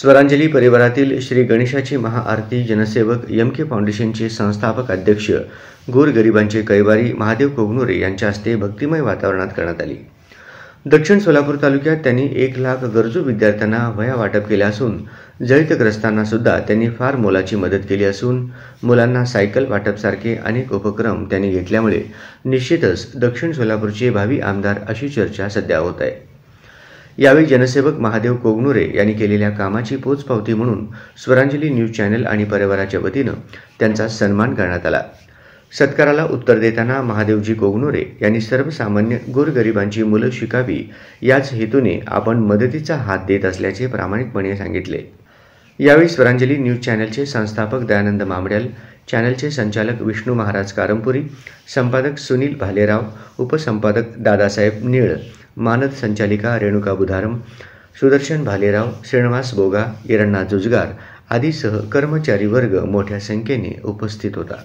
स्वरांजली परिवारातील श्री गणेशाची महाआरती जनसेवक एम.के. फाउंडेशनचे संस्थापक अध्यक्ष गोरगरिबांचे कैवारी महादेव कोगनुरे यांच्या हस्ते भक्तिमय वातावरणात करण्यात आली। दक्षिण सोलापूर तालुक्यात त्यांनी 1 लाख गरजू विद्यार्थ्यांना वह्या वाटप केल्या असून जळीतग्रस्तांना सुद्धा त्यांनी फार मोलाची मदत केली असून मुलांना सायकल वाटपसारखे अनेक उपक्रम त्यांनी घेतल्यामुळे निश्चितच दक्षिण सोलापूरचे भावी आमदार अशी चर्चा सध्या होत आहे। यावेळी जनसेवक महादेव कोगनुरे यांनी केलेल्या कामाची पोचपावती म्हणून स्वरांजली न्यूज चॅनल आणि परिवाराच्या वतीनं त्यांचा सन्मान करण्यात आला। सत्काराला उत्तर देताना महादेवजी कोगनुरे यांनी सर्वसामान्य गोरगरिबांची मुलं शिकावी याच हेतूने आपण मदतीचा हात देत असल्याचे प्रामाणिकपणे सांगितले। यावेळी स्वरांजली न्यूज चॅनलचे संस्थापक दयानंद मामड्याल, चॅनलचे संचालक विष्णू महाराज कारंपुरी, संपादक सुनील भालेराव, उपसंपादक दादासाहेब नीळ, मानद संचालिका रेणुका बुधारम, सुदर्शन भालेराव, श्रीनिवास बोगा, इरण्णा जुजगार आदीसह कर्मचारी वर्ग मोठ्या संख्येने उपस्थित होता।